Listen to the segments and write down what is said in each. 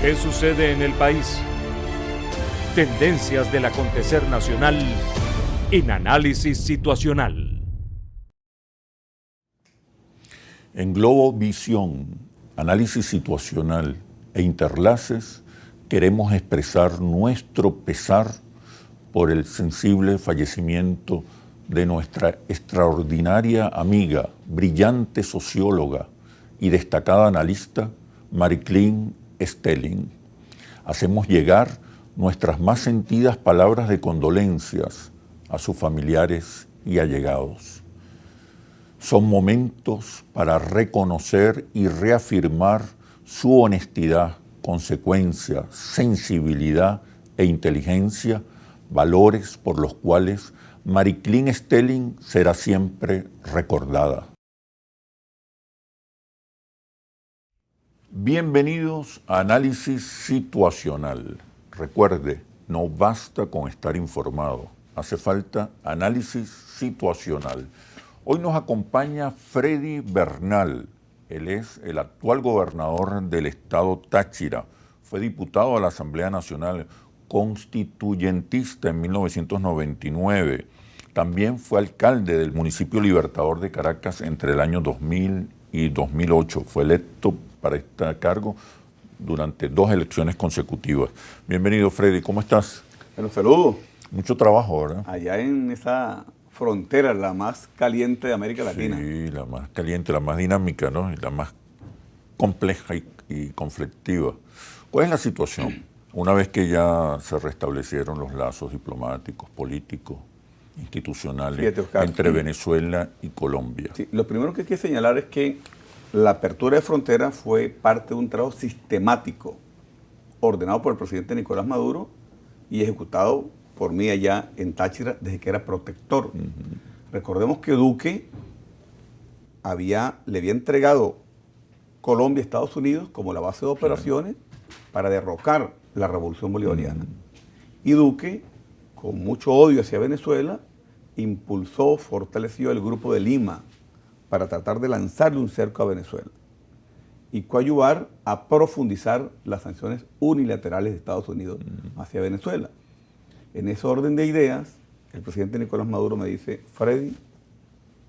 ¿Qué sucede en el país? Tendencias del acontecer nacional en Análisis Situacional. En Globovisión, Análisis Situacional e Interlaces, queremos expresar nuestro pesar por el sensible fallecimiento de nuestra extraordinaria amiga, brillante socióloga y destacada analista, Mariclín Stelling. Hacemos llegar nuestras más sentidas palabras de condolencias a sus familiares y allegados. Son momentos para reconocer y reafirmar su honestidad, consecuencia, sensibilidad e inteligencia, valores por los cuales Mariclín Stelling será siempre recordada. Bienvenidos a Análisis Situacional. Recuerde, no basta con estar informado, hace falta análisis situacional. Hoy nos acompaña Freddy Bernal. Él es el actual gobernador del estado Táchira. Fue diputado a la Asamblea Nacional, constituyentista en 1999. También fue alcalde del municipio Libertador de Caracas entre el año 2000 y 2008. Fue electo para este cargo durante 2 elecciones consecutivas. Bienvenido, Freddy. ¿Cómo estás? Bueno, saludos. Mucho trabajo, ¿verdad? Allá en esa frontera, la más caliente de América Latina. Sí, la más caliente, la más dinámica, ¿no? Y la más compleja y conflictiva. ¿Cuál es la situación? Una vez que ya se restablecieron los lazos diplomáticos, políticos, institucionales, Fíjate, Oscar, entre Venezuela y Colombia. Sí, lo primero que hay que señalar es que la apertura de frontera fue parte de un trabajo sistemático ordenado por el presidente Nicolás Maduro y ejecutado por mí allá en Táchira desde que era protector. Recordemos que Duque le había entregado Colombia a Estados Unidos como la base de operaciones para derrocar la revolución bolivariana. Y Duque, con mucho odio hacia Venezuela, impulsó, fortaleció el Grupo de Lima para tratar de lanzarle un cerco a Venezuela y coadyuvar a profundizar las sanciones unilaterales de Estados Unidos hacia Venezuela. En ese orden de ideas, el presidente Nicolás Maduro me dice: Freddy,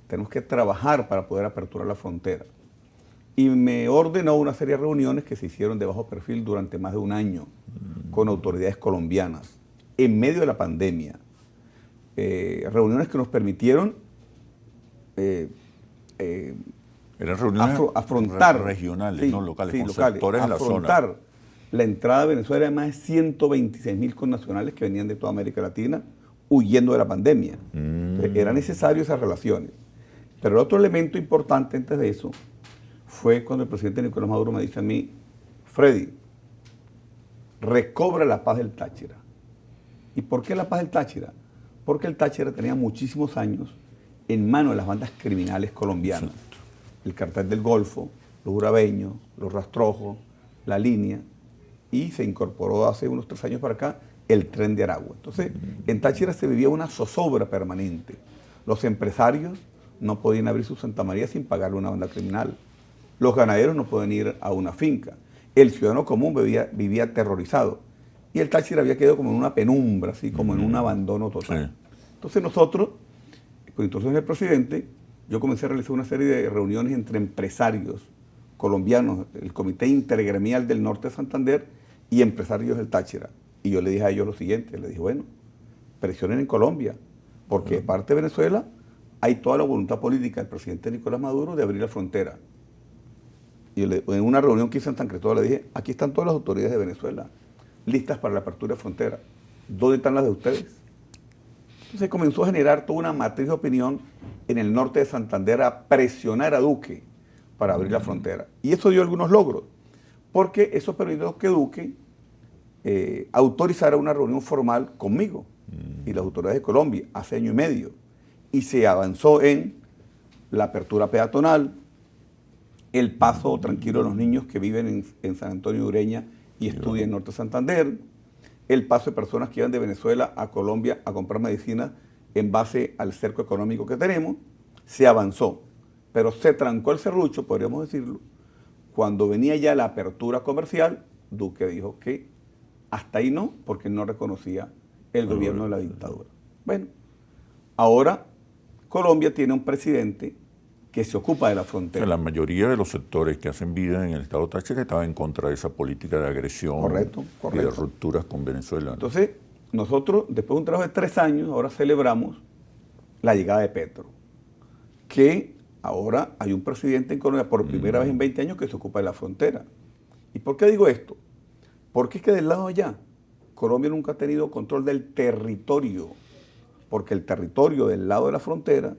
tenemos que trabajar para poder aperturar la frontera. Y me ordenó una serie de reuniones que se hicieron de bajo perfil durante más de un año con autoridades colombianas en medio de la pandemia. Reuniones que nos permitieron Eran reuniones afrontar regionales, sí, no locales, sí, con locales, sectores en la zona. afrontar la entrada de Venezuela de más de 126.000 connacionales que venían de toda América Latina huyendo de la pandemia. Entonces, era necesario esas relaciones. Pero el otro elemento importante antes de eso fue cuando el presidente Nicolás Maduro me dice a mí: Freddy, recobra la paz del Táchira. ¿Y por qué la paz del Táchira? Porque el Táchira tenía muchísimos años en manos de las bandas criminales colombianas. El Cartel del Golfo, los Urabeños, los Rastrojos, la Línea, y se incorporó hace unos 3 años para acá el Tren de Aragua. Entonces, en Táchira se vivía una zozobra permanente. Los empresarios no podían abrir su Santa María sin pagarle a una banda criminal. Los ganaderos no pueden ir a una finca. El ciudadano común vivía aterrorizado. Y el Táchira había quedado como en una penumbra, así como en un abandono total. Sí. Entonces nosotros, con instrucciones del presidente, yo comencé a realizar una serie de reuniones entre empresarios colombianos, el Comité Intergremial del Norte de Santander y empresarios del Táchira. Y yo le dije a ellos lo siguiente, le dije: bueno, presionen en Colombia, porque de parte de Venezuela hay toda la voluntad política del presidente Nicolás Maduro de abrir la frontera. Y en una reunión que hice en San Cristóbal le dije: aquí están todas las autoridades de Venezuela, listas para la apertura de frontera. ¿Dónde están las de ustedes? Entonces comenzó a generar toda una matriz de opinión en el norte de Santander a presionar a Duque para abrir la frontera. Y eso dio algunos logros, porque eso permitió que Duque autorizara una reunión formal conmigo y las autoridades de Colombia hace 1 año y medio. Y se avanzó en la apertura peatonal, el paso tranquilo de los niños que viven en San Antonio de Ureña y estudian en Norte de Santander, el paso de personas que iban de Venezuela a Colombia a comprar medicina en base al cerco económico que tenemos. Se avanzó, pero se trancó el serrucho, podríamos decirlo, cuando venía ya la apertura comercial Duque dijo que hasta ahí no, porque no reconocía el gobierno de la dictadura. Bueno, ahora Colombia tiene un presidente que se ocupa de la frontera. O sea, la mayoría de los sectores que hacen vida en el estado Táchira estaban en contra de esa política de agresión Correcto. y de rupturas con Venezuela. Entonces, nosotros, después de un trabajo de 3 años, ahora celebramos la llegada de Petro, que ahora hay un presidente en Colombia por primera vez en 20 años que se ocupa de la frontera. ¿Y por qué digo esto? Porque es que del lado de allá, Colombia nunca ha tenido control del territorio, porque el territorio del lado de la frontera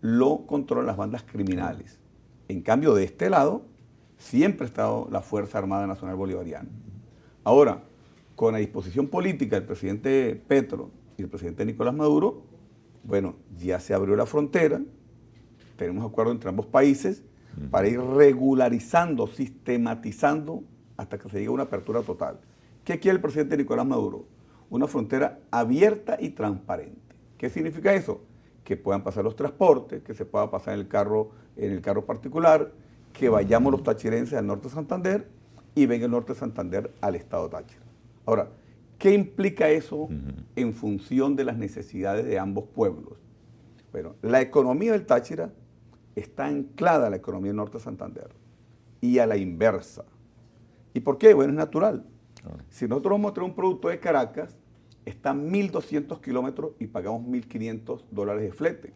lo controlan las bandas criminales. En cambio, de este lado, siempre ha estado la Fuerza Armada Nacional Bolivariana. Ahora, con la disposición política del presidente Petro y el presidente Nicolás Maduro, bueno, ya se abrió la frontera, tenemos acuerdo entre ambos países para ir regularizando, sistematizando, hasta que se llegue a una apertura total. ¿Qué quiere el presidente Nicolás Maduro? Una frontera abierta y transparente. ¿Qué significa eso? Que puedan pasar los transportes, que se pueda pasar en el carro particular, que vayamos los tachirenses al norte de Santander y venga el norte de Santander al estado Táchira. Ahora, ¿qué implica eso en función de las necesidades de ambos pueblos? Bueno, la economía del Táchira está anclada a la economía del norte de Santander y a la inversa. ¿Y por qué? Bueno, es natural. Si nosotros vamos a traer un producto de Caracas, está a 1.200 kilómetros y pagamos $1.500 de flete.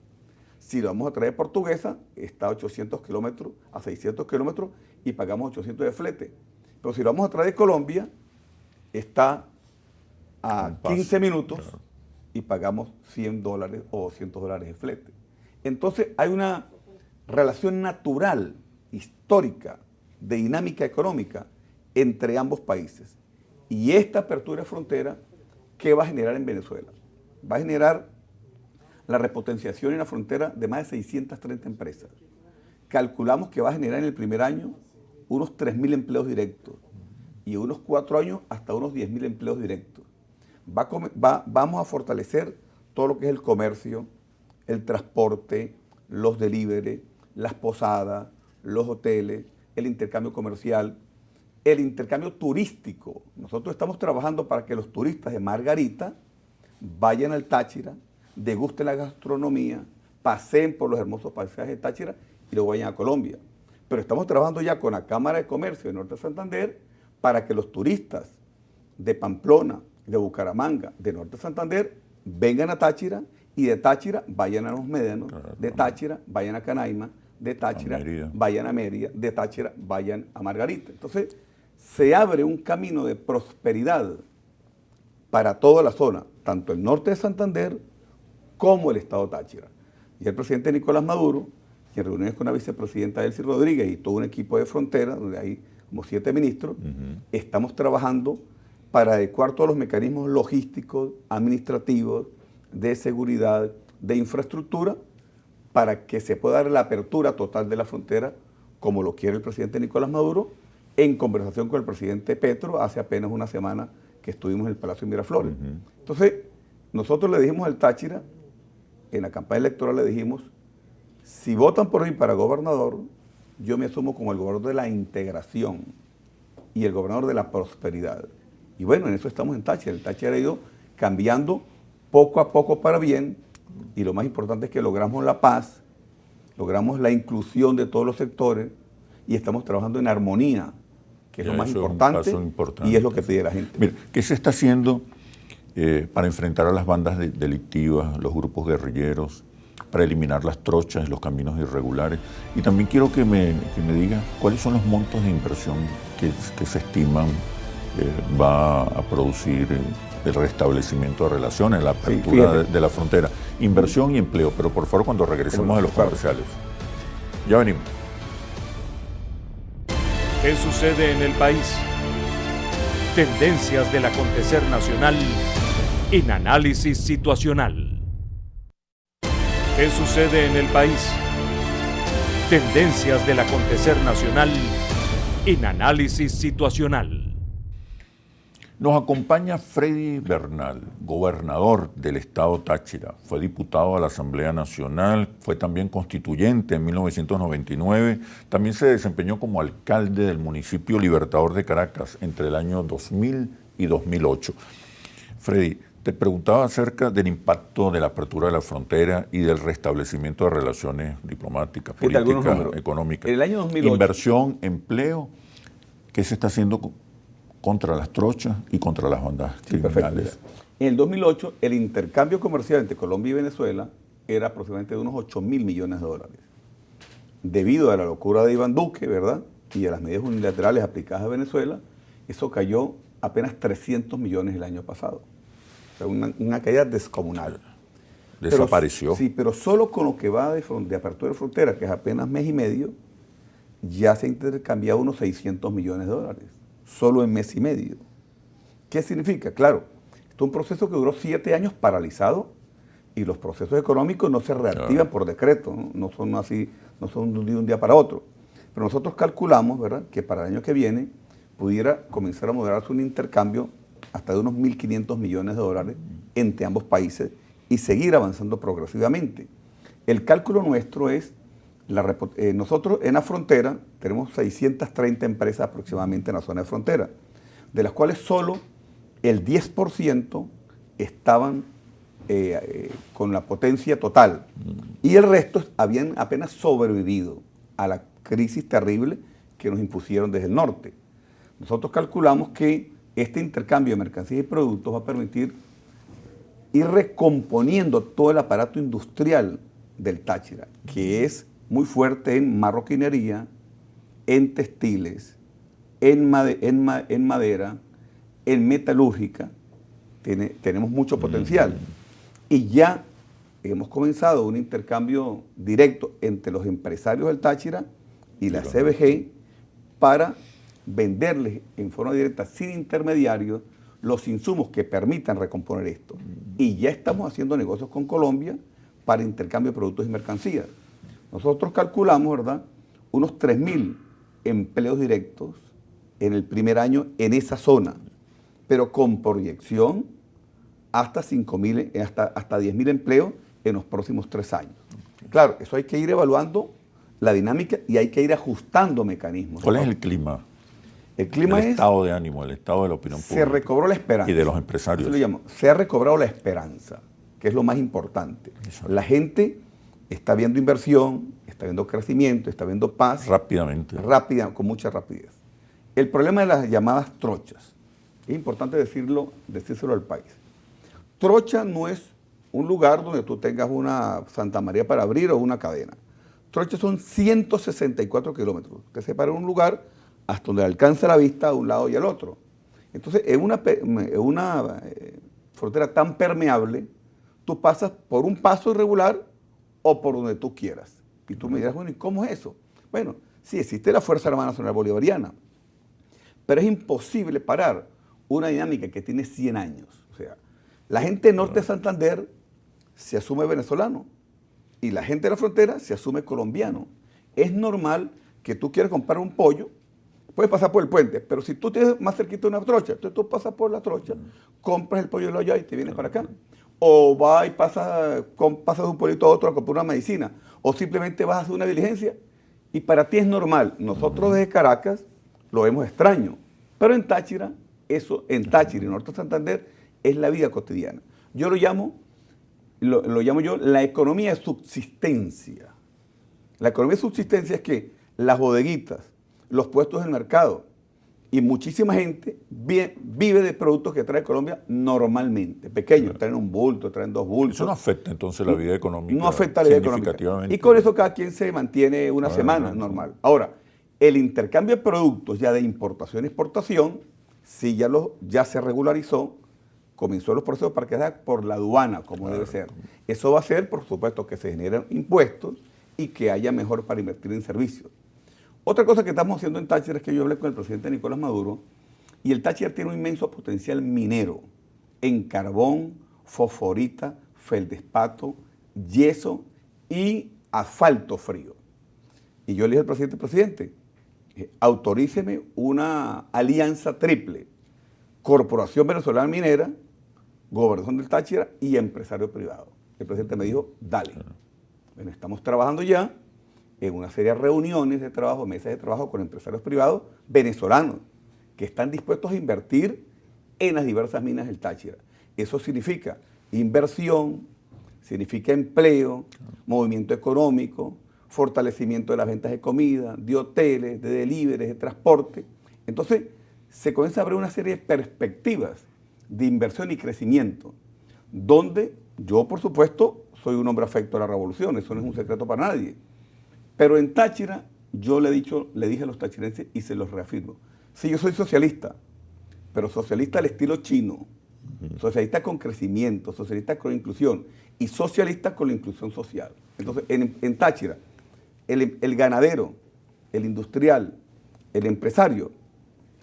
Si lo vamos a traer de Portuguesa, está a 800 kilómetros, a 600 kilómetros y pagamos 800 de flete. Pero si lo vamos a traer de Colombia, está a 15 minutos y pagamos $100 o $200 de flete. Entonces hay una relación natural, histórica, de dinámica económica entre ambos países. Y esta apertura de frontera, ¿qué va a generar en Venezuela? Va a generar la repotenciación en la frontera de más de 630 empresas. Calculamos que va a generar en el primer año unos 3.000 empleos directos y unos 4 años hasta unos 10.000 empleos directos. Vamos a fortalecer todo lo que es el comercio, el transporte, los delivery, las posadas, los hoteles, el intercambio comercial, el intercambio turístico. Nosotros estamos trabajando para que los turistas de Margarita vayan al Táchira, degusten la gastronomía, paseen por los hermosos paisajes de Táchira y luego vayan a Colombia. Pero estamos trabajando ya con la Cámara de Comercio de Norte de Santander para que los turistas de Pamplona, de Bucaramanga, de Norte de Santander, vengan a Táchira y de Táchira vayan a Los Médanos, de Táchira vayan a Canaima, de Táchira vayan a Mérida, de Táchira vayan a Margarita. Entonces, se abre un camino de prosperidad para toda la zona, tanto el norte de Santander como el estado Táchira. Y el presidente Nicolás Maduro, en reuniones con la vicepresidenta Delcy Rodríguez y todo un equipo de frontera, donde hay como 7 ministros, estamos trabajando para adecuar todos los mecanismos logísticos, administrativos, de seguridad, de infraestructura, para que se pueda dar la apertura total de la frontera, como lo quiere el presidente Nicolás Maduro, en conversación con el presidente Petro hace apenas una semana que estuvimos en el Palacio de Miraflores. Entonces, nosotros le dijimos al Táchira, en la campaña electoral le dijimos, si votan por mí para gobernador, yo me asumo como el gobernador de la integración y el gobernador de la prosperidad. Y bueno, en eso estamos en Táchira. El Táchira ha ido cambiando poco a poco para bien, y lo más importante es que logramos la paz, logramos la inclusión de todos los sectores y estamos trabajando en armonía, que es lo más importante, y es lo que pide la gente. Mira, ¿qué se está haciendo para enfrentar a las bandas delictivas, los grupos guerrilleros, para eliminar las trochas, los caminos irregulares? Y también quiero que me diga cuáles son los montos de inversión que se estiman va a producir el restablecimiento de relaciones, la apertura de la frontera, inversión y empleo. Pero por favor, cuando regresemos a los comerciales. Ya venimos. ¿Qué sucede en el país? Tendencias del acontecer nacional en análisis situacional. ¿Qué sucede en el país? Tendencias del acontecer nacional en análisis situacional. Nos acompaña Freddy Bernal, gobernador del estado Táchira. Fue diputado a la Asamblea Nacional, fue también constituyente en 1999. También se desempeñó como alcalde del municipio Libertador de Caracas entre el año 2000 y 2008. Freddy, te preguntaba acerca del impacto de la apertura de la frontera y del restablecimiento de relaciones diplomáticas, políticas, económicas. En el año 2008, inversión, empleo, ¿qué se está haciendo contra las trochas y contra las bandas criminales? Perfecto. En el 2008, el intercambio comercial entre Colombia y Venezuela era aproximadamente de unos 8.000 millones de dólares. Debido a la locura de Iván Duque, ¿verdad?, y a las medidas unilaterales aplicadas a Venezuela, eso cayó apenas 300 millones el año pasado. O sea, una caída descomunal. Desapareció. Pero solo con lo que va de apertura de frontera, que es apenas mes y medio, ya se ha intercambiado unos 600 millones de dólares. Solo en mes y medio. ¿Qué significa? Claro, esto es un proceso que duró 7 años paralizado y los procesos económicos no se reactivan por decreto, no son así, no son de un día para otro. Pero nosotros calculamos, ¿verdad?, que para el año que viene pudiera comenzar a moderarse un intercambio hasta de unos 1.500 millones de dólares entre ambos países y seguir avanzando progresivamente. El cálculo nuestro es, nosotros en la frontera tenemos 630 empresas aproximadamente en la zona de frontera, de las cuales solo el 10% estaban con la potencia total y el resto habían apenas sobrevivido a la crisis terrible que nos impusieron desde el norte. Nosotros calculamos que este intercambio de mercancías y productos va a permitir ir recomponiendo todo el aparato industrial del Táchira, que es muy fuerte en marroquinería, en textiles, en madera, en metalúrgica. Tenemos mucho potencial. Y ya hemos comenzado un intercambio directo entre los empresarios del Táchira y la CBG para venderles en forma directa, sin intermediarios, los insumos que permitan recomponer esto. Y ya estamos haciendo negocios con Colombia para intercambio de productos y mercancías. Nosotros calculamos, ¿verdad?, unos 3.000 empleos directos en el primer año en esa zona, pero con proyección hasta 5.000, hasta 10.000 empleos en los próximos 3 años. Claro, eso hay que ir evaluando la dinámica y hay que ir ajustando mecanismos. ¿Cuál es el clima? El clima es... El estado de ánimo, el estado de la opinión pública. Se recobró la esperanza. Y de los empresarios. Así lo llamo. Se ha recobrado la esperanza, que es lo más importante. Exacto. La gente está viendo inversión, está viendo crecimiento, está viendo paz. Rápidamente. Con mucha rapidez. El problema de las llamadas trochas, es importante decírselo al país. Trocha no es un lugar donde tú tengas una Santa María para abrir o una cadena. Trocha son 164 kilómetros. Usted se para en un lugar hasta donde alcanza la vista a un lado y al otro. Entonces, en una frontera tan permeable, tú pasas por un paso irregular o por donde tú quieras. Y tú me dirás, bueno, ¿y cómo es eso? Bueno, sí, existe la Fuerza Armada Nacional Bolivariana, pero es imposible parar una dinámica que tiene 100 años. O sea, la gente del norte de Santander se asume venezolano y la gente de la frontera se asume colombiano. Es normal que tú quieras comprar un pollo, puedes pasar por el puente, pero si tú tienes más cerquita una trocha, entonces tú pasas por la trocha, compras el pollo de allá y te vienes para acá. O vas y pasas de un pueblito a otro a comprar una medicina. O simplemente vas a hacer una diligencia y para ti es normal. Nosotros desde Caracas lo vemos extraño, pero en Táchira, en Táchira y Norte de Santander, es la vida cotidiana. Yo lo llamo yo la economía de subsistencia. La economía de subsistencia es que las bodeguitas, los puestos del mercado y muchísima gente vive de productos que trae Colombia normalmente, pequeños, traen un bulto, traen 2 bultos. Eso no afecta entonces la vida económica. No afecta la vida económica. Y con eso cada quien se mantiene una semana normal. Ahora, el intercambio de productos ya de importación y exportación, sí ya se regularizó, comenzó los procesos para que sea por la aduana, como debe ser. Eso va a hacer, por supuesto, que se generen impuestos y que haya mejor para invertir en servicios. Otra cosa que estamos haciendo en Táchira es que yo hablé con el presidente Nicolás Maduro y el Táchira tiene un inmenso potencial minero en carbón, fosforita, feldespato, yeso y asfalto frío. Y yo le dije al presidente, autoríceme una alianza triple Corporación Venezolana Minera, Gobernación del Táchira y empresario privado. El presidente me dijo, dale. Bueno, estamos trabajando ya en una serie de reuniones de trabajo, mesas de trabajo con empresarios privados venezolanos que están dispuestos a invertir en las diversas minas del Táchira. Eso significa inversión, significa empleo, movimiento económico, fortalecimiento de las ventas de comida, de hoteles, de deliveries, de transporte. Entonces, se comienza a abrir una serie de perspectivas de inversión y crecimiento, donde yo, por supuesto, soy un hombre afecto a la revolución, eso no es un secreto para nadie. Pero en Táchira, yo le dije a los tachirenses y se los reafirmo. Sí, yo soy socialista, pero socialista al estilo chino, socialista con crecimiento, socialista con inclusión y socialista con la inclusión social. Entonces, en Táchira, el ganadero, el industrial, el empresario,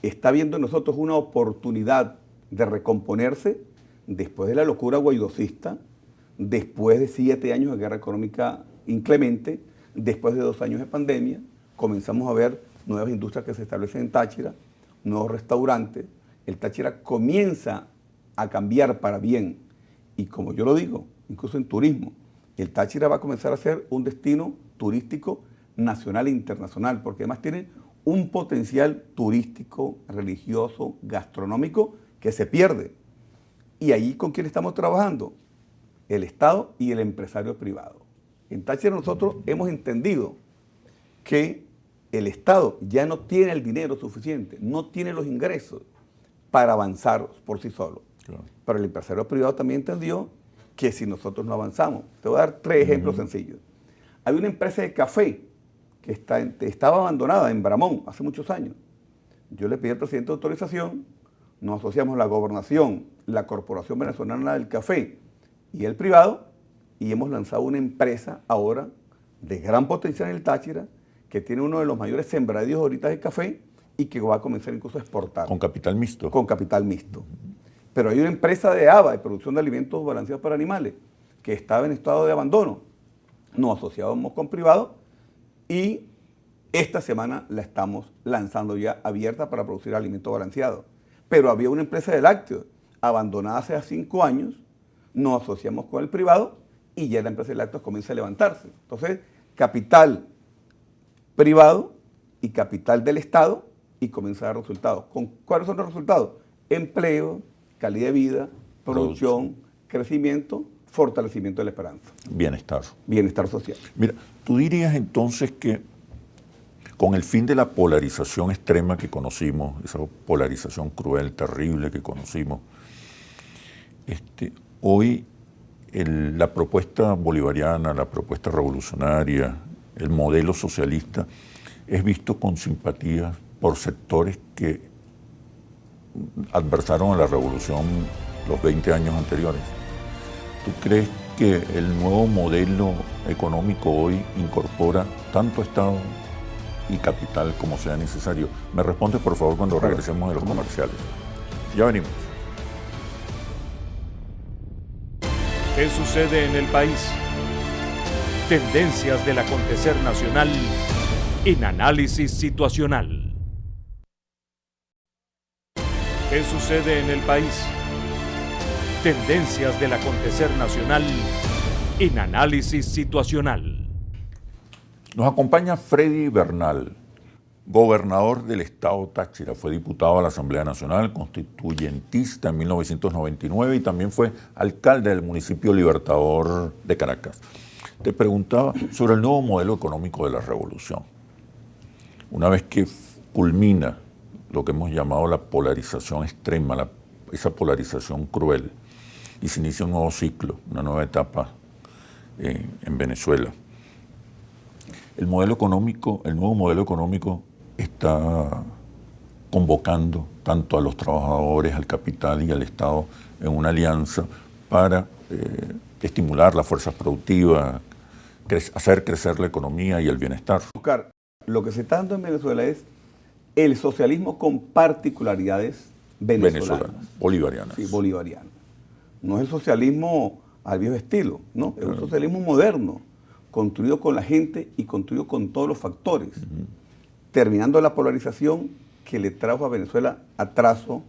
está viendo en nosotros una oportunidad de recomponerse después de la locura guaidocista, después de 7 años de guerra económica inclemente, después de 2 años de pandemia. Comenzamos a ver nuevas industrias que se establecen en Táchira, nuevos restaurantes. El Táchira comienza a cambiar para bien. Y como yo lo digo, incluso en turismo, el Táchira va a comenzar a ser un destino turístico nacional e internacional, porque además tiene un potencial turístico, religioso, gastronómico que se pierde. Y ahí con quién estamos trabajando, el Estado y el empresario privado. En Táchira nosotros hemos entendido que el Estado ya no tiene el dinero suficiente, no tiene los ingresos para avanzar por sí solo. Claro. Pero el empresario privado también entendió que si nosotros no avanzamos, te voy a dar 3 ejemplos sencillos. Había una empresa de café que estaba abandonada en Bramón hace muchos años. Yo le pedí al presidente de autorización, nos asociamos la gobernación, la Corporación Venezolana del Café y el privado, y hemos lanzado una empresa ahora de gran potencial en el Táchira, que tiene uno de los mayores sembradíos ahorita de café y que va a comenzar incluso a exportar. ¿Con capital mixto? Con capital mixto. Pero hay una empresa de ABA, de producción de alimentos balanceados para animales, que estaba en estado de abandono. Nos asociábamos con privado y esta semana la estamos lanzando ya abierta para producir alimentos balanceados. Pero había una empresa de lácteos abandonada hace 5 años, nos asociamos con el privado y ya la empresa de lácteos comienza a levantarse. Entonces, capital privado y capital del Estado y comienza a dar resultados. ¿Cuáles son los resultados? Empleo, calidad de vida, producción, crecimiento, fortalecimiento de la esperanza. Bienestar. Bienestar social. Mira, tú dirías entonces que con el fin de la polarización extrema que conocimos, esa polarización cruel, terrible que conocimos, hoy la propuesta bolivariana, la propuesta revolucionaria, el modelo socialista es visto con simpatía por sectores que adversaron a la revolución los 20 años anteriores. ¿Tú crees que el nuevo modelo económico hoy incorpora tanto Estado y capital como sea necesario? Me respondes por favor cuando regresemos de los comerciales. Ya venimos. ¿Qué sucede en el país? Tendencias del acontecer nacional en análisis situacional. ¿Qué sucede en el país? Tendencias del acontecer nacional en análisis situacional. Nos acompaña Freddy Bernal, gobernador del estado Táchira. Fue diputado a la Asamblea Nacional, constituyentista en 1999 y también fue alcalde del municipio Libertador de Caracas. Te preguntaba sobre el nuevo modelo económico de la revolución. Una vez que culmina lo que hemos llamado la polarización extrema, esa polarización cruel, y se inicia un nuevo ciclo, una nueva etapa en Venezuela. El nuevo modelo económico está convocando tanto a los trabajadores, al capital y al Estado en una alianza para estimular las fuerzas productivas, hacer crecer la economía y el bienestar. Oscar, lo que se está dando en Venezuela es el socialismo con particularidades venezolanas. Bolivarianas. Sí, bolivarianas. No es el socialismo al viejo estilo, no, es un socialismo moderno, construido con la gente y construido con todos los factores, terminando la polarización que le trajo a Venezuela atraso,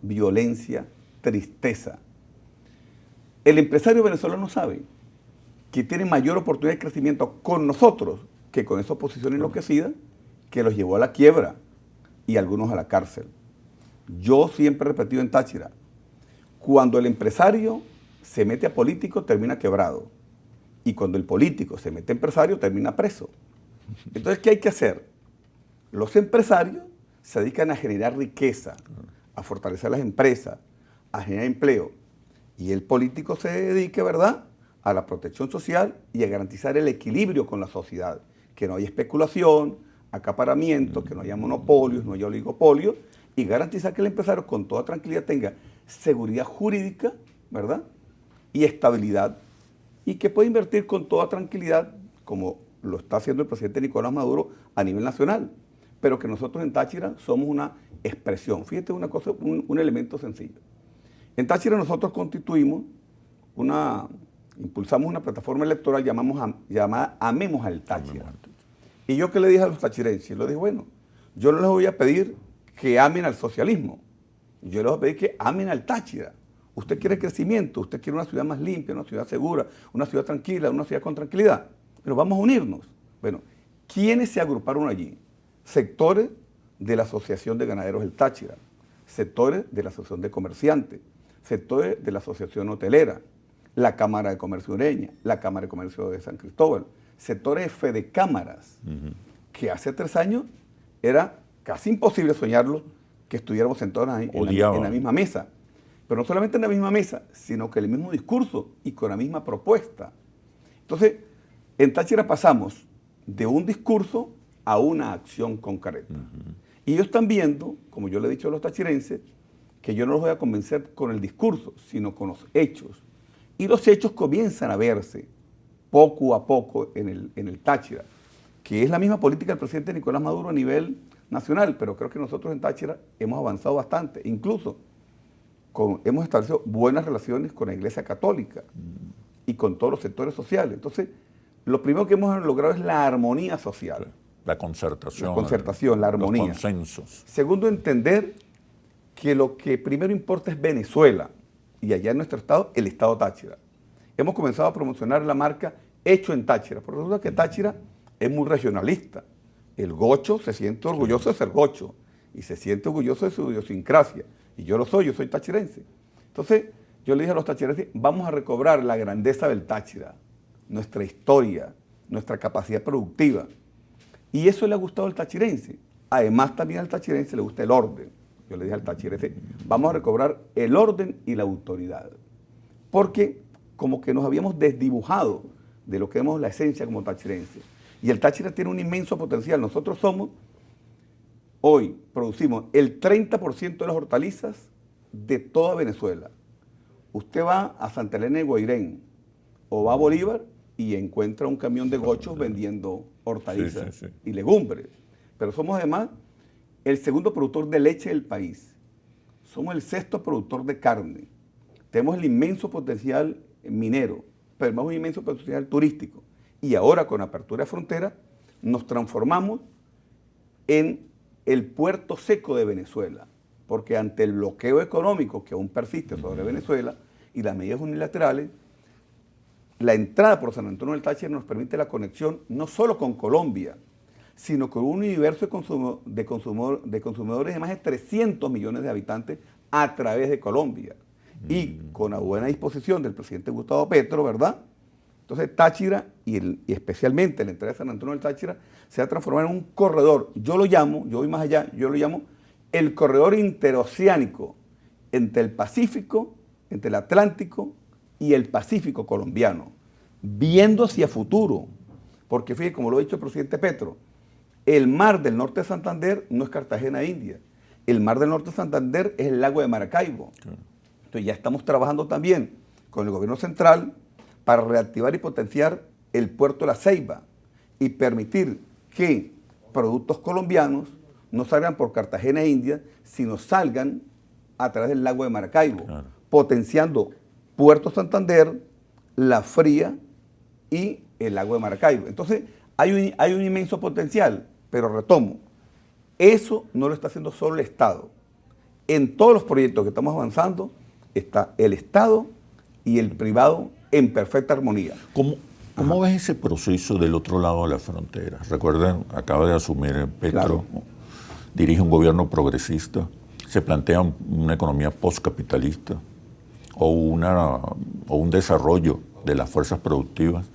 violencia, tristeza. El empresario venezolano sabe que tiene mayor oportunidad de crecimiento con nosotros que con esa oposición enloquecida que los llevó a la quiebra y algunos a la cárcel. Yo siempre he repetido en Táchira, cuando el empresario se mete a político termina quebrado y cuando el político se mete a empresario termina preso. Entonces, ¿qué hay que hacer? Los empresarios se dedican a generar riqueza, a fortalecer las empresas, a generar empleo. Y el político se dedica, ¿verdad?, a la protección social y a garantizar el equilibrio con la sociedad. Que no haya especulación, acaparamiento, que no haya monopolios, no haya oligopolios, y garantizar que el empresario con toda tranquilidad tenga seguridad jurídica, ¿verdad?, y estabilidad, y que pueda invertir con toda tranquilidad, como lo está haciendo el presidente Nicolás Maduro a nivel nacional. Pero que nosotros en Táchira somos una expresión. Fíjate una cosa, un elemento sencillo. En Táchira nosotros impulsamos una plataforma electoral llamada Amemos al Táchira. Y yo, ¿qué le dije a los tachirenses? Les dije, bueno, yo no les voy a pedir que amen al socialismo. Yo les voy a pedir que amen al Táchira. Usted quiere crecimiento, usted quiere una ciudad más limpia, una ciudad segura, una ciudad tranquila, una ciudad con tranquilidad. Pero vamos a unirnos. Bueno, ¿quiénes se agruparon allí? Sectores de la Asociación de Ganaderos del Táchira, sectores de la Asociación de Comerciantes, sectores de la Asociación Hotelera, la Cámara de Comercio Ureña, la Cámara de Comercio de San Cristóbal, sectores de Fedecámaras, que hace 3 años era casi imposible soñarlo que estuviéramos sentados en la misma mesa. Pero no solamente en la misma mesa, sino que el mismo discurso y con la misma propuesta. Entonces, en Táchira pasamos de un discurso a una acción concreta. Y ellos están viendo, como yo le he dicho a los tachirenses, que yo no los voy a convencer con el discurso, sino con los hechos. Y los hechos comienzan a verse poco a poco en el Táchira, que es la misma política del presidente Nicolás Maduro a nivel nacional, pero creo que nosotros en Táchira hemos avanzado bastante. Incluso hemos establecido buenas relaciones con la Iglesia Católica y con todos los sectores sociales. Entonces, lo primero que hemos logrado es la armonía social. La concertación. La concertación, la armonía. Los consensos. Segundo, entender que lo que primero importa es Venezuela y allá en nuestro estado, el estado Táchira. Hemos comenzado a promocionar la marca Hecho en Táchira, porque resulta que Táchira es muy regionalista. El gocho se siente orgulloso de ser gocho y se siente orgulloso de su idiosincrasia. Y yo lo soy, yo soy tachirense. Entonces, yo le dije a los tachirenses, vamos a recobrar la grandeza del Táchira, nuestra historia, nuestra capacidad productiva. Y eso le ha gustado al tachirense. Además, también al tachirense le gusta el orden. Yo le dije al tachirense, vamos a recobrar el orden y la autoridad. Porque como que nos habíamos desdibujado de lo que vemos la esencia como tachirense. Y el Táchira tiene un inmenso potencial. Nosotros hoy producimos el 30% de las hortalizas de toda Venezuela. Usted va a Santa Elena de Guairén o va a Bolívar y encuentra un camión de gochos vendiendo hortalizas y legumbres. Pero somos además el segundo productor de leche del país. Somos el 6º productor de carne. Tenemos el inmenso potencial minero, pero además un inmenso potencial turístico. Y ahora con apertura de frontera nos transformamos en el puerto seco de Venezuela, porque ante el bloqueo económico que aún persiste sobre Venezuela y las medidas unilaterales, la entrada por San Antonio del Táchira nos permite la conexión no solo con Colombia, sino con un universo de consumidores de más de 300 millones de habitantes a través de Colombia. Y con la buena disposición del presidente Gustavo Petro, ¿verdad? Entonces Táchira, y especialmente la entrada de San Antonio del Táchira, se va a transformar en un corredor. Yo lo llamo el corredor interoceánico entre el Pacífico, entre el Atlántico y el Pacífico colombiano, viendo hacia futuro. Porque fíjate, como lo ha dicho el presidente Petro, el mar del norte de Santander no es Cartagena, India. El mar del norte de Santander es el lago de Maracaibo. Entonces ya estamos trabajando también con el gobierno central para reactivar y potenciar el puerto de La Ceiba y permitir que productos colombianos no salgan por Cartagena, India, sino salgan a través del lago de Maracaibo, potenciando Puerto Santander, La Fría y el lago de Maracaibo. Entonces, hay un inmenso potencial, pero retomo, eso no lo está haciendo solo el Estado. en todos los proyectos que estamos avanzando está el Estado y el privado en perfecta armonía. ¿Cómo ves ese proceso del otro lado de la frontera? Recuerden, acaba de asumir Petro, Claro. dirige un gobierno progresista, se plantea una economía postcapitalista o un desarrollo de las fuerzas productivas,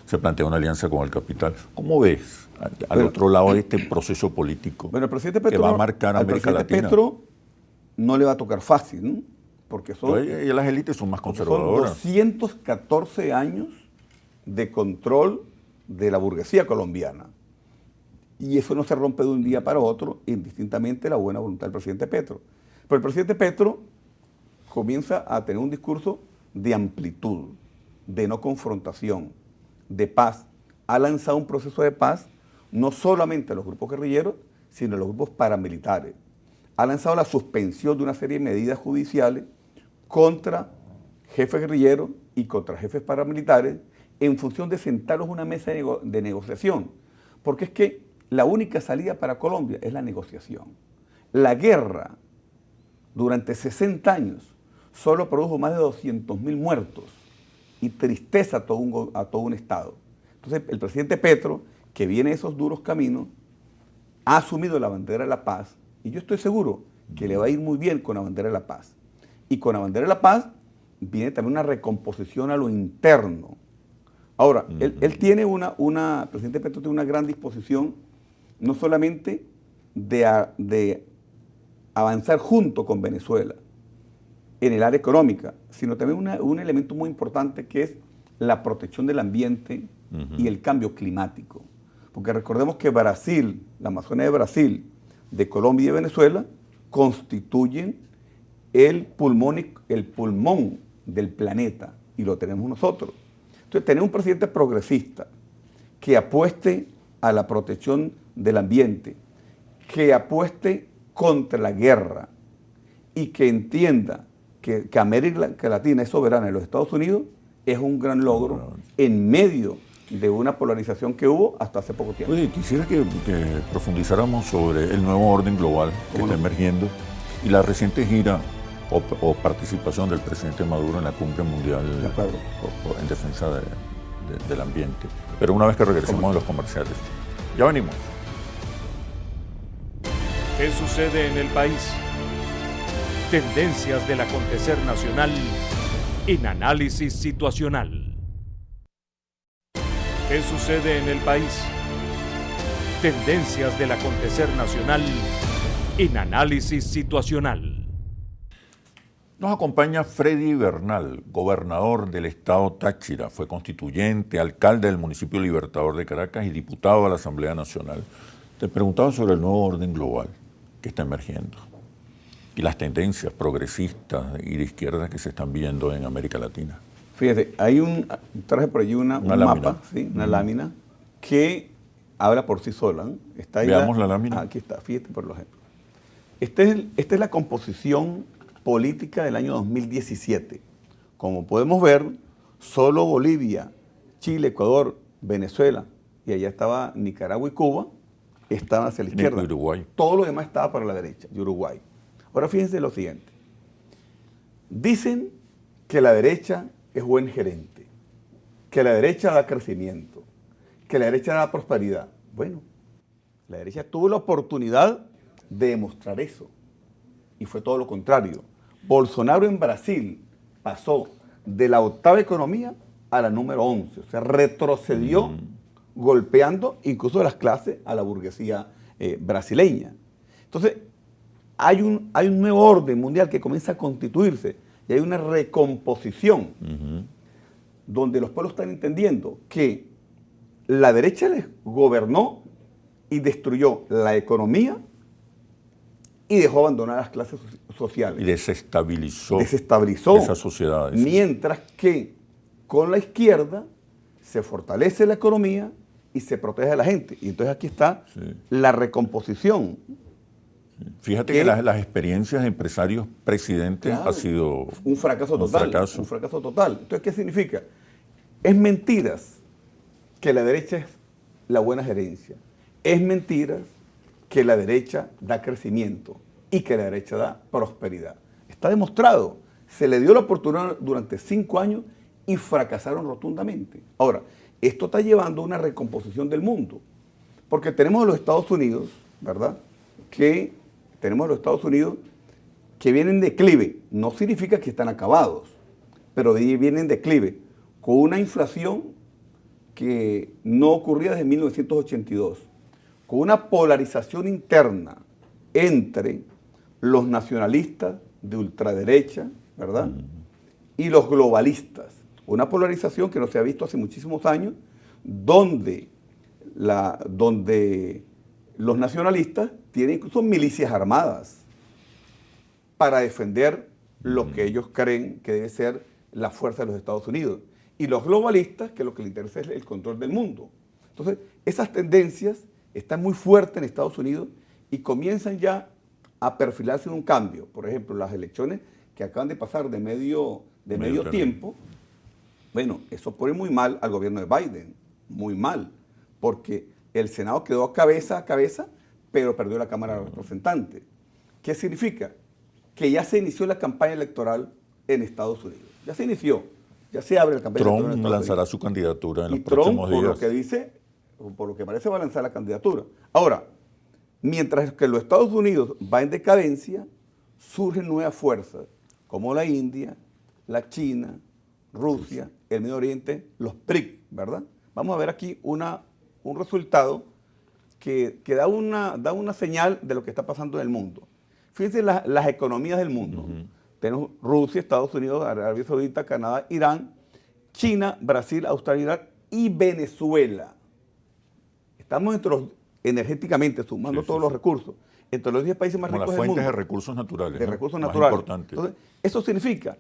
se plantea una alianza con el capital. ¿Cómo ves al otro lado de este proceso político Bueno, el presidente que Petro, va a marcar al América presidente Latina? Petro no le va a tocar fácil, ¿no? Porque Y las élites son más son conservadoras. 214 años de control de la burguesía colombiana. Y eso no se rompe de un día para otro, indistintamente la buena voluntad del presidente Petro. Pero el presidente Petro comienza a tener un discurso de amplitud, de no confrontación, de paz. Ha lanzado un proceso de paz no solamente a los grupos guerrilleros, sino a los grupos paramilitares. Ha lanzado la suspensión de una serie de medidas judiciales contra jefes guerrilleros y contra jefes paramilitares en función de sentarlos en una mesa de negociación. Porque es que la única salida para Colombia es la negociación. La guerra durante 60 años solo produjo más de 200.000 muertos y tristeza a todo un Estado. Entonces el presidente Petro, que viene de esos duros caminos, ha asumido la bandera de la paz y yo estoy seguro que le va a ir muy bien con la bandera de la paz. Y con la bandera de la paz viene también una recomposición a lo interno. Ahora, él tiene el presidente Petro tiene una gran disposición no solamente de avanzar junto con Venezuela en el área económica, sino también un elemento muy importante que es la protección del ambiente y el cambio climático. Porque recordemos que Brasil, la Amazonía de Brasil, de Colombia y de Venezuela, constituyen el pulmón del planeta y lo tenemos nosotros. Entonces, tener un presidente progresista que apueste a la protección del ambiente, que apueste contra la guerra y que entienda que América Latina es soberana de los Estados Unidos, es un gran logro en medio de una polarización que hubo hasta hace poco tiempo. Oye, quisiera que profundizáramos sobre el nuevo orden global que está emergiendo y la reciente gira o participación del presidente Maduro en la cumbre mundial en defensa del ambiente. Pero una vez que regresemos a los comerciales. Ya venimos. ¿Qué sucede en el país? Tendencias del acontecer nacional en análisis situacional. ¿Qué sucede en el país? Tendencias del acontecer nacional en análisis situacional. Nos acompaña Freddy Bernal, gobernador del estado Táchira, fue constituyente, alcalde del municipio Libertador de Caracas y diputado a la Asamblea Nacional. Te preguntaba sobre el nuevo orden global que está emergiendo y las tendencias progresistas y de izquierda que se están viendo en América Latina. Fíjate, traje por allí un mapa, ¿sí? Una lámina que habla por sí sola, ¿no? Está ahí. Veamos la lámina. Aquí está, fíjate por ejemplo. Esta es la composición política del año 2017. Como podemos ver, solo Bolivia, Chile, Ecuador, Venezuela, y allá estaba Nicaragua y Cuba, estaban hacia la izquierda. Y Uruguay. Todo lo demás estaba para la derecha, y Uruguay. Ahora fíjense lo siguiente. Dicen que la derecha es buen gerente, que la derecha da crecimiento, que la derecha da prosperidad. Bueno, la derecha tuvo la oportunidad de demostrar eso. Y fue todo lo contrario. Bolsonaro en Brasil pasó de la 8ª economía a la número 11. O sea, retrocedió golpeando incluso de las clases a la burguesía brasileña. Entonces, hay un nuevo orden mundial que comienza a constituirse y hay una recomposición donde los pueblos están entendiendo que la derecha les gobernó y destruyó la economía y dejó abandonar las clases sociales. Y desestabilizó esas sociedades. Mientras que con la izquierda se fortalece la economía y se protege a la gente. Y entonces aquí está la recomposición. Fíjate que las experiencias de empresarios presidentes ha sido un fracaso total. Un fracaso total. Entonces, ¿qué significa? Es mentiras que la derecha es la buena gerencia. Es mentiras que la derecha da crecimiento. y que la derecha da prosperidad. Está demostrado. Se le dio la oportunidad durante 5 años y fracasaron rotundamente. Ahora, esto está llevando a una recomposición del mundo, porque tenemos a los Estados Unidos, ¿verdad? Que vienen en declive. No significa que están acabados, pero vienen en declive, con una inflación que no ocurría desde 1982, con una polarización interna entre los nacionalistas de ultraderecha, ¿verdad? Y los globalistas. Una polarización que no se ha visto hace muchísimos años, donde los nacionalistas tienen incluso milicias armadas para defender lo que ellos creen que debe ser la fuerza de los Estados Unidos. Y los globalistas, que lo que les interesa es el control del mundo. Entonces, esas tendencias están muy fuertes en Estados Unidos y comienzan ya a perfilarse en un cambio. Por ejemplo, las elecciones que acaban de pasar de medio tiempo, bueno, eso pone muy mal al gobierno de Biden, muy mal, porque el Senado quedó cabeza a cabeza, pero perdió la Cámara de Representantes. ¿Qué significa? Que ya se inició la campaña electoral en Estados Unidos. Ya se inició, ya se abre la campaña electoral en Trump Estados lanzará Unidos. su candidatura en los Y Trump, próximos días. por lo que parece, va a lanzar la candidatura. Ahora, mientras que los Estados Unidos va en decadencia, surgen nuevas fuerzas, como la India, la China, Rusia, el Medio Oriente, los BRIC, ¿verdad? Vamos a ver aquí un resultado que da una señal de lo que está pasando en el mundo. Fíjense las economías del mundo. Tenemos Rusia, Estados Unidos, Arabia Saudita, Canadá, Irán, China, Brasil, Australia, Irak y Venezuela. Estamos energéticamente, sumando todos los recursos, entre los 10 países más ricos del mundo. Como las fuentes de recursos naturales. De ¿no? recursos Más naturales. importantes. Entonces, eso significa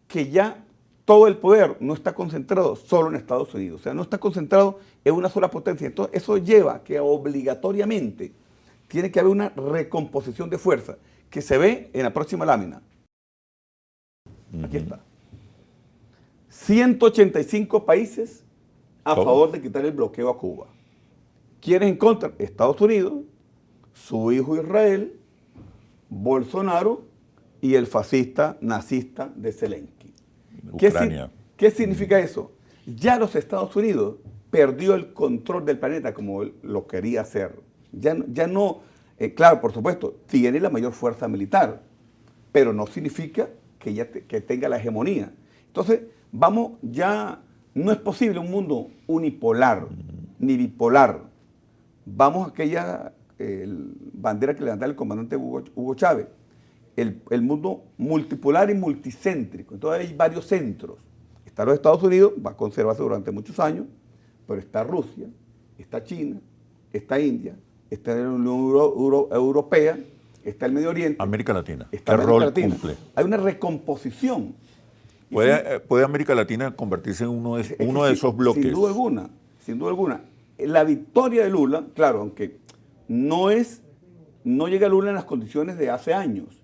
que ya todo el poder no está concentrado solo en Estados Unidos, o sea, no está concentrado en una sola potencia. Entonces, eso lleva a que obligatoriamente tiene que haber una recomposición de fuerza que se ve en la próxima lámina. Aquí está. 185 países a favor de quitar el bloqueo a Cuba. ¿Quiénes en contra? Estados Unidos, su hijo Israel, Bolsonaro y el fascista nazista de Zelensky. Ucrania. ¿Qué significa eso? Ya los Estados Unidos perdió el control del planeta como él lo quería hacer. Ya no, claro, por supuesto, tiene la mayor fuerza militar, pero no significa que tenga la hegemonía. Entonces, no es posible un mundo unipolar ni bipolar. Vamos a aquella bandera que levantaba el comandante Hugo Chávez. El mundo multipolar y multicéntrico. Entonces hay varios centros. Está los Estados Unidos, va a conservarse durante muchos años, pero está Rusia, está China, está India, está la Unión Europea, está el Medio Oriente. América Latina. Está ¿Qué rol cumple? Hay una recomposición. ¿Puede América Latina convertirse en uno de esos bloques? Sin duda alguna, sin duda alguna. La victoria de Lula, claro, aunque no llega Lula en las condiciones de hace años.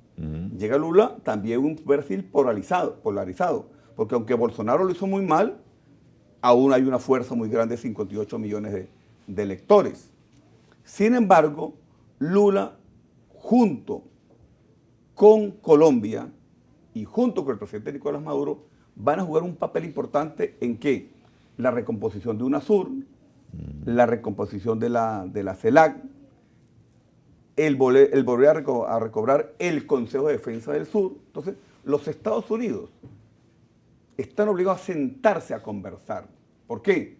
Llega Lula también un perfil polarizado, porque aunque Bolsonaro lo hizo muy mal, aún hay una fuerza muy grande de 58 millones de electores. Sin embargo, Lula, junto con Colombia y junto con el presidente Nicolás Maduro, van a jugar un papel importante en que la recomposición de UNASUR, la recomposición de la CELAC, el volver a recobrar el Consejo de Defensa del Sur. Entonces, los Estados Unidos están obligados a sentarse a conversar. ¿Por qué?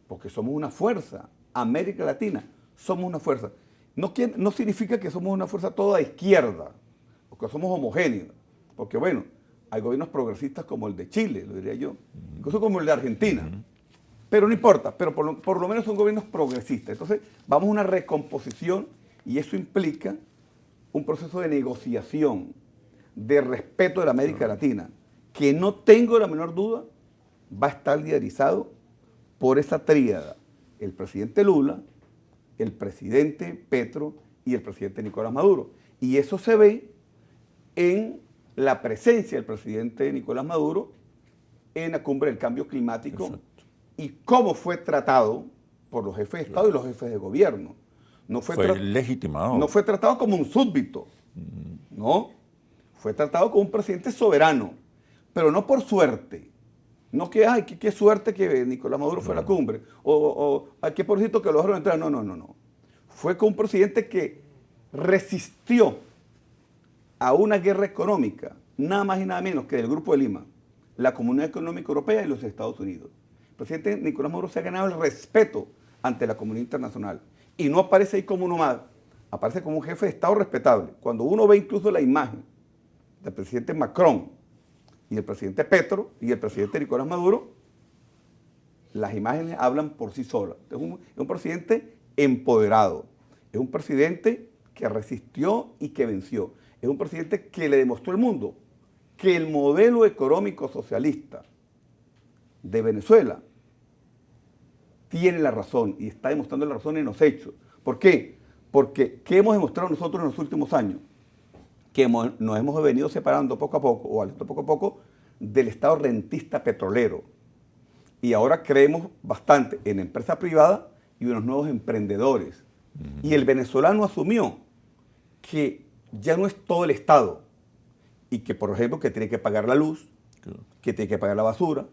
Porque somos una fuerza. América Latina, somos una fuerza. No significa que somos una fuerza toda izquierda, porque somos homogéneos. Porque, bueno, hay gobiernos progresistas como el de Chile, lo diría yo, incluso como el de Argentina. Pero no importa, pero por lo menos son gobiernos progresistas. Entonces, vamos a una recomposición y eso implica un proceso de negociación, de respeto de la América Latina, que no tengo la menor duda va a estar liderizado por esa tríada, el presidente Lula, el presidente Petro y el presidente Nicolás Maduro. Y eso se ve en la presencia del presidente Nicolás Maduro en la cumbre del cambio climático. Exacto. Y cómo fue tratado por los jefes de Estado y los jefes de gobierno. No fue legitimado. No fue tratado como un súbdito. No, fue tratado como un presidente soberano, pero no por suerte. No que, ay, qué suerte que Nicolás Maduro fue a la cumbre, o ay, qué pobrecito que lo dejaron entrar. No. Fue como un presidente que resistió a una guerra económica, nada más y nada menos que del Grupo de Lima, la Comunidad Económica Europea y los Estados Unidos. El presidente Nicolás Maduro se ha ganado el respeto ante la comunidad internacional y no aparece ahí como uno más, aparece como un jefe de Estado respetable. Cuando uno ve incluso la imagen del presidente Macron y el presidente Petro y el presidente Nicolás Maduro, las imágenes hablan por sí solas. Es un presidente empoderado, es un presidente que resistió y que venció, es un presidente que le demostró al mundo que el modelo económico socialista de Venezuela tiene la razón y está demostrando la razón en los hechos. ¿Por qué? Porque ¿qué hemos demostrado nosotros en los últimos años? Que nos hemos venido separando poco a poco, o alejando poco a poco, del Estado rentista petrolero. Y ahora creemos bastante en empresa privada y en los nuevos emprendedores. Y el venezolano asumió que ya no es todo el Estado y que, por ejemplo, que tiene que pagar la luz, que tiene que pagar la basura,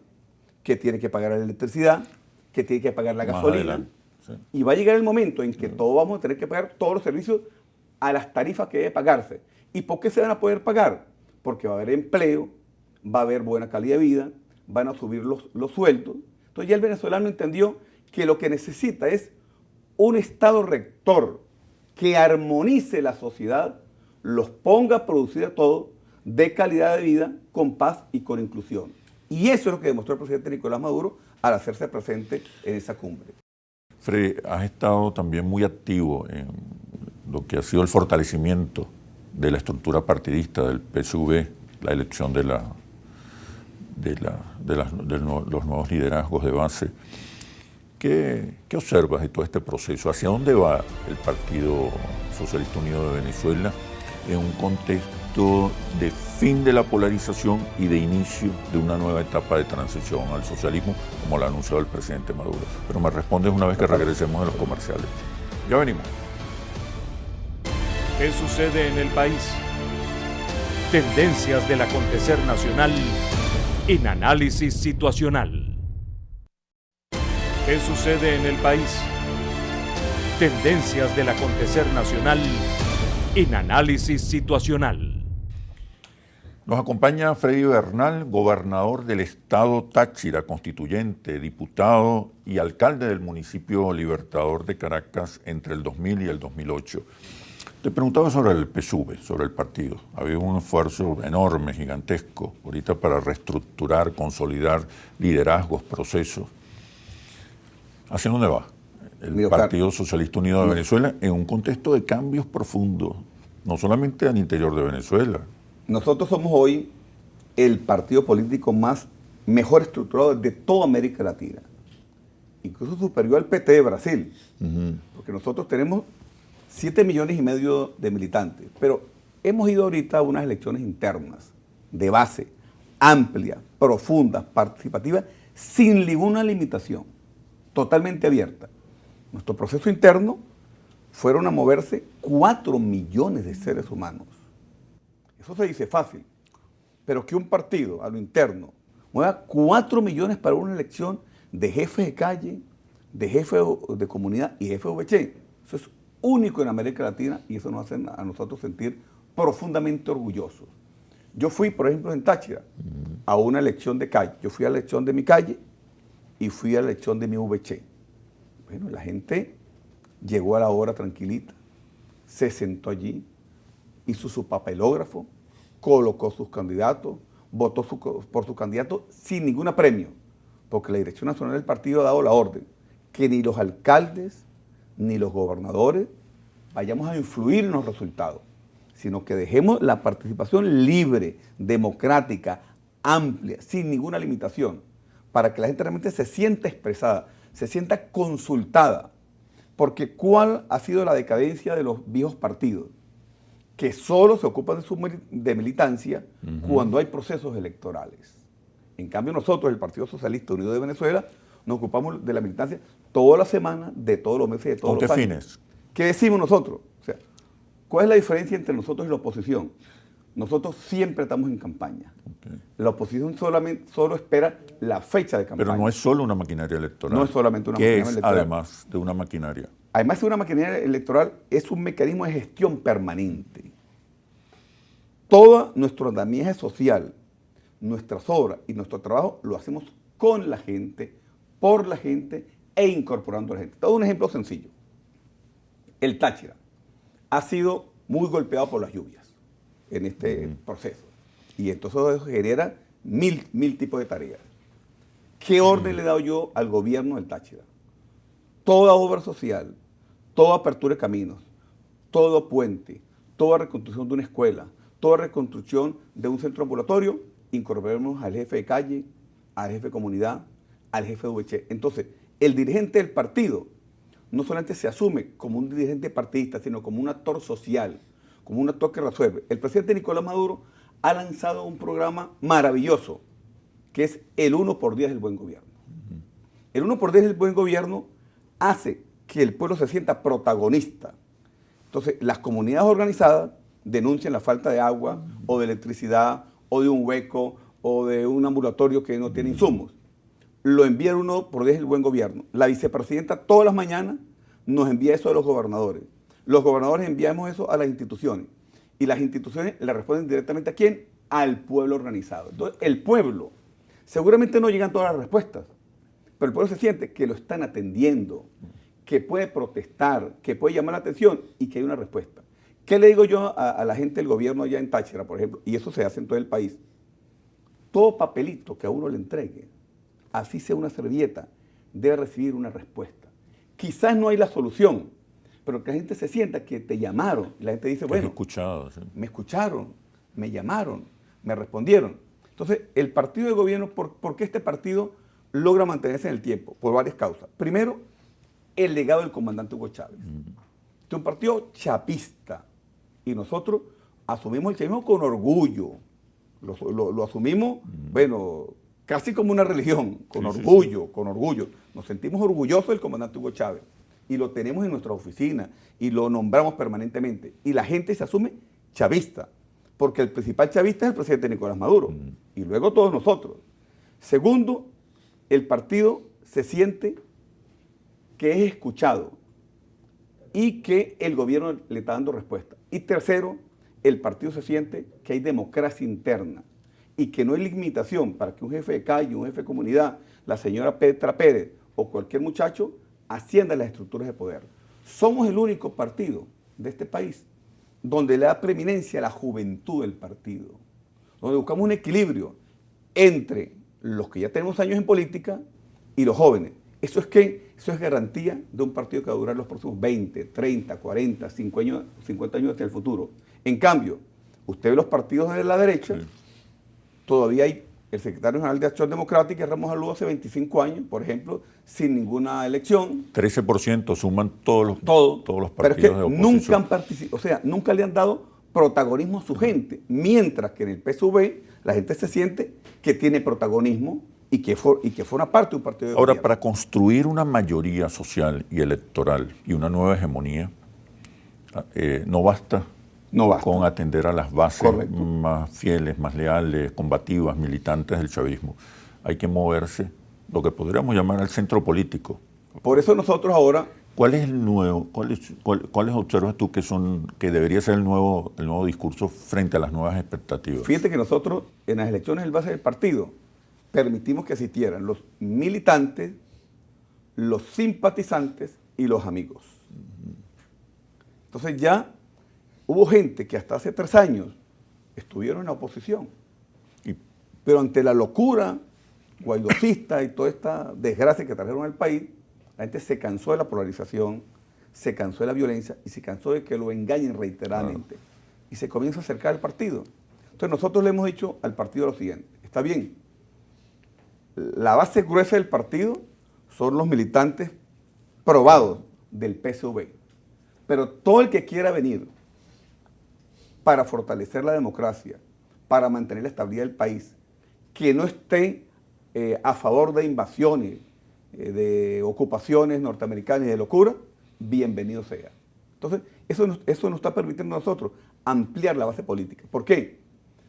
que tiene que pagar la electricidad, que tiene que pagar la gasolina. Sí. Y va a llegar el momento en que todos vamos a tener que pagar todos los servicios a las tarifas que debe pagarse. ¿Y por qué se van a poder pagar? Porque va a haber empleo, va a haber buena calidad de vida, van a subir los sueldos. Entonces ya el venezolano entendió que lo que necesita es un Estado rector que armonice la sociedad, los ponga a producir a todos de calidad de vida, con paz y con inclusión. Y eso es lo que demostró el presidente Nicolás Maduro al hacerse presente en esa cumbre. Freddy, has estado también muy activo en lo que ha sido el fortalecimiento de la estructura partidista del PSUV, la elección de los nuevos liderazgos de base. ¿Qué observas de todo este proceso? ¿Hacia dónde va el Partido Socialista Unido de Venezuela en un contexto de fin de la polarización y de inicio de una nueva etapa de transición al socialismo, como lo ha anunciado el presidente Maduro? Pero me respondes una vez que regresemos de los comerciales. Ya venimos. ¿Qué sucede en el país? Tendencias del acontecer nacional en análisis situacional. ¿Qué sucede en el país? Tendencias del acontecer nacional en análisis situacional. Nos acompaña Freddy Bernal, gobernador del estado Táchira, constituyente, diputado y alcalde del municipio Libertador de Caracas entre el 2000 y el 2008. Te preguntaba sobre el PSUV, sobre el partido. Había un esfuerzo enorme, gigantesco, ahorita para reestructurar, consolidar liderazgos, procesos. ¿Hacia dónde va el Partido Socialista Unido de Venezuela en un contexto de cambios profundos, no solamente al interior de Venezuela? Nosotros somos hoy el partido político mejor estructurado de toda América Latina, incluso superior al PT de Brasil, porque nosotros tenemos 7,5 millones de militantes, pero hemos ido ahorita a unas elecciones internas, de base, amplias, profundas, participativas, sin ninguna limitación, totalmente abierta. Nuestro proceso interno fueron a moverse 4 millones de seres humanos. Eso se dice fácil, pero que un partido a lo interno mueva 4 millones para una elección de jefe de calle, de jefe de comunidad y jefe de VC, eso es único en América Latina y eso nos hace a nosotros sentir profundamente orgullosos. Yo fui, por ejemplo, en Táchira, a una elección de calle. Yo fui a la elección de mi calle y fui a la elección de mi VC. Bueno, la gente llegó a la hora tranquilita, se sentó allí, hizo su papelógrafo, colocó sus candidatos, votó por su candidato sin ningún apremio, porque la Dirección Nacional del Partido ha dado la orden que ni los alcaldes ni los gobernadores vayamos a influir en los resultados, sino que dejemos la participación libre, democrática, amplia, sin ninguna limitación, para que la gente realmente se sienta expresada, se sienta consultada. Porque ¿cuál ha sido la decadencia de los viejos partidos? Que solo se ocupan de militancia cuando hay procesos electorales. En cambio nosotros, el Partido Socialista Unido de Venezuela, nos ocupamos de la militancia toda la semana, de todos los meses, de todos los años. ¿Con qué fines? ¿Qué decimos nosotros? O sea, ¿Cuál es la diferencia entre nosotros y la oposición? Nosotros siempre estamos en campaña. Okay. La oposición solo espera la fecha de campaña. Pero no es solo una maquinaria electoral. No es solamente una maquinaria electoral. Además de una maquinaria? Además de una maquinaria electoral, es un mecanismo de gestión permanente. Todo nuestro andamiaje social, nuestras obras y nuestro trabajo lo hacemos con la gente, por la gente e incorporando a la gente. Todo un ejemplo sencillo. El Táchira ha sido muy golpeado por las lluvias en este proceso. Y entonces eso genera mil tipos de tareas. ¿Qué orden le he dado yo al gobierno del Táchira? Toda obra social, toda apertura de caminos, todo puente, toda reconstrucción de una escuela, toda reconstrucción de un centro ambulatorio, incorporemos al jefe de calle, al jefe de comunidad, al jefe de VC. Entonces, el dirigente del partido no solamente se asume como un dirigente partidista, sino como un actor social, como un actor que resuelve. El presidente Nicolás Maduro ha lanzado un programa maravilloso, que es el 1x10 del buen gobierno. El 1x10 del buen gobierno hace que el pueblo se sienta protagonista. Entonces, las comunidades organizadas denuncian la falta de agua, o de electricidad, o de un hueco, o de un ambulatorio que no tiene insumos. Lo envía el 1x10 del buen gobierno. La vicepresidenta todas las mañanas nos envía eso a los gobernadores. Los gobernadores enviamos eso a las instituciones. Y las instituciones le responden directamente ¿a quién? Al pueblo organizado. Entonces, el pueblo, seguramente no llegan todas las respuestas, pero el pueblo se siente que lo están atendiendo, que puede protestar, que puede llamar la atención y que hay una respuesta. ¿Qué le digo yo a la gente del gobierno allá en Táchira, por ejemplo? Y eso se hace en todo el país. Todo papelito que a uno le entregue, así sea una servilleta, debe recibir una respuesta. Quizás no hay la solución, pero que la gente se sienta que te llamaron. Y la gente dice, bueno, ¿Sí? Me escucharon, me llamaron, me respondieron. Entonces, el partido de gobierno, ¿por qué este partido logra mantenerse en el tiempo? Por varias causas. Primero, el legado del comandante Hugo Chávez. Este es un partido chapista. Y nosotros asumimos el chavismo con orgullo. Lo asumimos, bueno, casi como una religión, con orgullo, con orgullo. Nos sentimos orgullosos del comandante Hugo Chávez. Y lo tenemos en nuestra oficina y lo nombramos permanentemente. Y la gente se asume chavista, porque el principal chavista es el presidente Nicolás Maduro. Y luego todos nosotros. Segundo, el partido se siente que es escuchado y que el gobierno le está dando respuesta. Y tercero, el partido se siente que hay democracia interna y que no hay limitación para que un jefe de calle, un jefe de comunidad, la señora Petra Pérez o cualquier muchacho ascienda a las estructuras de poder. Somos el único partido de este país donde le da preeminencia a la juventud del partido, donde buscamos un equilibrio entre los que ya tenemos años en política y los jóvenes. ¿Eso es qué? Eso es garantía de un partido que va a durar los próximos 20, 30, 40, 50 años hacia el futuro. En cambio, usted ve los partidos de la derecha, todavía hay el secretario general de Acción Democrática, Ramos Alú, hace 25 años, por ejemplo, sin ninguna elección. 13% suman todos los partidos pero es que de oposición. nunca han participado, o sea, nunca le han dado protagonismo a su gente, mientras que en el PSV la gente se siente que tiene protagonismo y que forma parte de un partido de Ahora, gobierno. para construir una mayoría social y electoral y una nueva hegemonía, no basta con atender a las bases Correcto. más fieles, más leales, combativas, militantes del chavismo. Hay que moverse, lo que podríamos llamar al centro político. Por eso nosotros ahora... ¿Cuál es el nuevo, cuáles observas tú que debería ser el nuevo discurso frente a las nuevas expectativas? Fíjate que nosotros en las elecciones del base del partido permitimos que asistieran los militantes, los simpatizantes y los amigos. Entonces ya hubo gente que hasta hace 3 años estuvieron en la oposición, pero ante la locura guaidocista y toda esta desgracia que trajeron al país, la gente se cansó de la polarización, se cansó de la violencia y se cansó de que lo engañen reiteradamente. Y se comienza a acercar al partido. Entonces nosotros le hemos dicho al partido lo siguiente: está bien, la base gruesa del partido son los militantes probados del PSV, pero todo el que quiera venir para fortalecer la democracia, para mantener la estabilidad del país, que no esté a favor de invasiones, de ocupaciones norteamericanas y de locura, bienvenido sea. Entonces, eso nos está permitiendo a nosotros ampliar la base política. ¿Por qué?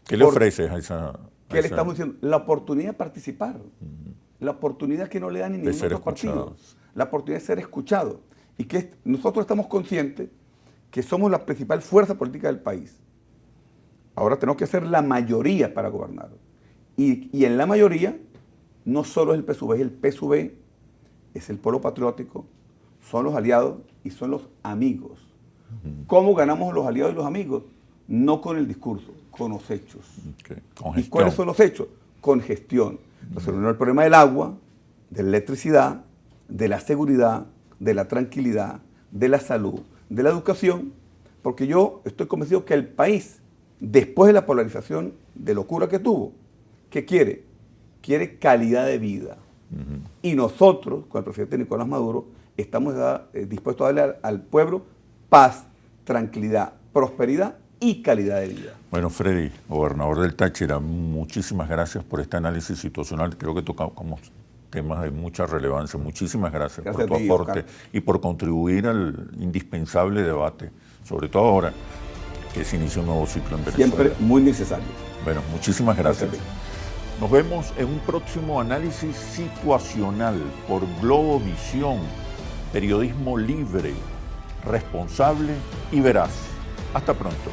¿Qué le ofreces a esa? ¿Qué le estamos diciendo? La oportunidad de participar, la oportunidad que no le dan ni ningún otro partido, la oportunidad de ser escuchado. Y que nosotros estamos conscientes que somos la principal fuerza política del país. Ahora tenemos que ser la mayoría para gobernar. Y en la mayoría no solo es el PSUV, es el Polo Patriótico, son los aliados y son los amigos. ¿Cómo ganamos los aliados y los amigos? No con el discurso, con los hechos. Con ¿Y cuáles son los hechos? Con gestión. Entonces, el problema del agua, de la electricidad, de la seguridad, de la tranquilidad, de la salud, de la educación, porque yo estoy convencido que el país, después de la polarización de locura que tuvo, ¿qué quiere? Quiere calidad de vida. Y nosotros, con el presidente Nicolás Maduro, estamos dispuestos a darle al pueblo paz, tranquilidad, prosperidad y calidad de vida. Bueno, Freddy, gobernador del Táchira, muchísimas gracias por este análisis situacional. Creo que tocamos temas de mucha relevancia. Muchísimas gracias por tu aporte, Oscar, y por contribuir al indispensable debate, sobre todo ahora que se inicia un nuevo ciclo en Venezuela. Siempre muy necesario. Bueno, muchísimas gracias. Nos vemos en un próximo análisis situacional por Globovisión, periodismo libre, responsable y veraz. Hasta pronto.